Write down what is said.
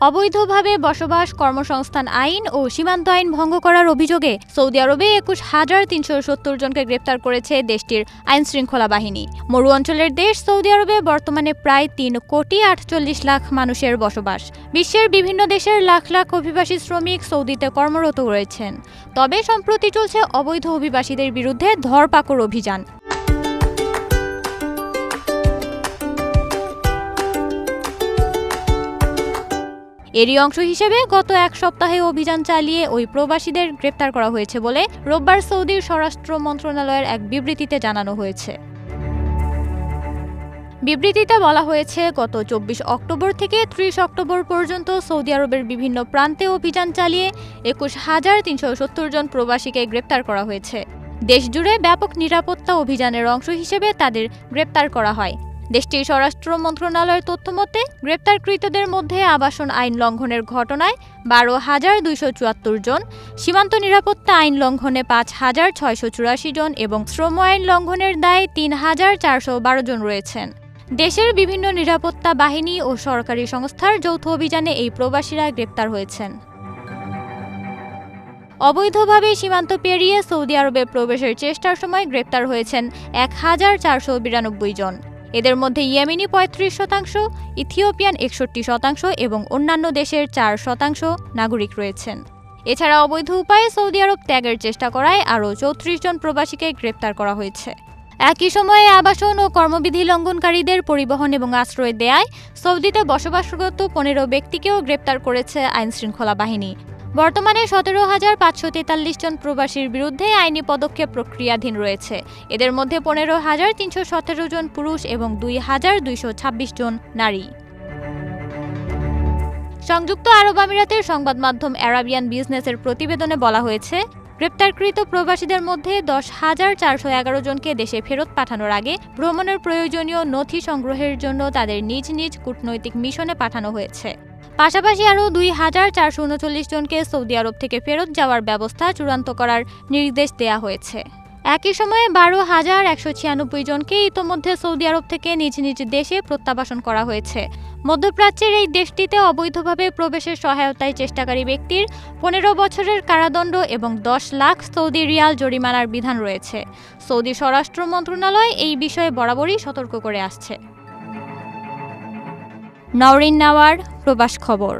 অবৈধভাবে বসবাস, কর্মসংস্থান আইন ও সীমান্ত আইন ভঙ্গ করার অভিযোগে সৌদি আরবে ২১,৩৭০ জনকে গ্রেপ্তার করেছে দেশটির আইনশৃঙ্খলা বাহিনী। মরু অঞ্চলের দেশ সৌদি আরবে বর্তমানে প্রায় ৩,৪৮,০০,০০০ মানুষের বসবাস। বিশ্বের বিভিন্ন দেশের লাখ লাখ অভিবাসী শ্রমিক সৌদিতে কর্মরত রয়েছেন। তবে সম্প্রতি চলছে অবৈধ অভিবাসীদের বিরুদ্ধে ধরপাকড় অভিযান। এরই অংশ হিসেবে গত এক সপ্তাহে অভিযান চালিয়ে ওই প্রবাসীদের গ্রেপ্তার করা হয়েছে বলে রোববার সৌদির স্বরাষ্ট্র মন্ত্রণালয়ের এক বিবৃতিতে জানানো হয়েছে। বিবৃতিতে বলা হয়েছে, গত ২৪ অক্টোবর থেকে ৩০ অক্টোবর পর্যন্ত সৌদি আরবের বিভিন্ন প্রান্তে অভিযান চালিয়ে ২১,৩৭০ জন প্রবাসীকে গ্রেপ্তার করা হয়েছে। দেশজুড়ে ব্যাপক নিরাপত্তা অভিযানের অংশ হিসেবে তাদের গ্রেপ্তার করা হয়। দেশটির স্বরাষ্ট্র মন্ত্রণালয়ের তথ্যমতে গ্রেপ্তারকৃতদের মধ্যে আবাসন আইন লঙ্ঘনের ঘটনায় ১২,২৭৪ জন, সীমান্ত নিরাপত্তা আইন লঙ্ঘনে ৫,৬৮৪ জন এবং শ্রম আইন লঙ্ঘনের দায়ে ৩,৪১২ জন রয়েছেন। দেশের বিভিন্ন নিরাপত্তা বাহিনী ও সরকারি সংস্থার যৌথ অভিযানে এই প্রবাসীরা গ্রেপ্তার হয়েছেন। অবৈধভাবে সীমান্ত পেরিয়ে সৌদি আরবে প্রবেশের চেষ্টার সময় গ্রেপ্তার হয়েছেন ১,৪৯২ জন। এদের মধ্যে ইয়েমেনি ৩৫%, ইথিওপিয়ান ৬১% এবং অন্যান্য দেশের ৪% নাগরিক রয়েছেন। এছাড়া অবৈধ উপায়ে সৌদি আরব ত্যাগের চেষ্টা করায় আরও ৩৪ জন প্রবাসীকে গ্রেপ্তার করা হয়েছে। একই সময়ে আবাসন ও কর্মবিধি লঙ্ঘনকারীদের পরিবহন এবং আশ্রয় দেয়ায় সৌদিতে বসবাসরত ১৫ ব্যক্তিকেও গ্রেপ্তার করেছে আইনশৃঙ্খলা বাহিনী। বর্তমানে ১৭,৫৪৩ জন প্রবাসীর বিরুদ্ধে আইনি পদক্ষেপ প্রক্রিয়াধীন রয়েছে। এদের মধ্যে ১৫,৩১৭ জন পুরুষ এবং ২,২২৬ জন নারী। সংযুক্ত আরব আমিরাতের সংবাদ মাধ্যম আরাবিয়ান বিজনেসের প্রতিবেদনে বলা হয়েছে, গ্রেপ্তারকৃত প্রবাসীদের মধ্যে ১০,৪১১ জনকে দেশে ফেরত পাঠানোর আগে ভ্রমণের প্রয়োজনীয় নথি সংগ্রহের জন্য তাদের নিজ নিজ কূটনৈতিক মিশনে পাঠানো হয়েছে। পাশাপাশি আরও ২,৪৩৯ জনকে সৌদি আরব থেকে ফেরত যাওয়ার ব্যবস্থা চূড়ান্ত করার নির্দেশ দেওয়া হয়েছে। একই সময়ে ১২,১৯৬ জনকে ইতোমধ্যে সৌদি আরব থেকে নিজ নিজ দেশে প্রত্যাবাসন করা হয়েছে। মধ্যপ্রাচ্যের এই দেশটিতে অবৈধভাবে প্রবেশের সহায়তায় চেষ্টাকারী ব্যক্তির ১৫ বছরের কারাদণ্ড এবং ১০ লাখ সৌদি রিয়াল জরিমানার বিধান রয়েছে। সৌদি স্বরাষ্ট্র মন্ত্রণালয় এই বিষয়ে বরাবরই সতর্ক করে আসছে। নওরিন নাওয়ার, প্রবাস খবর।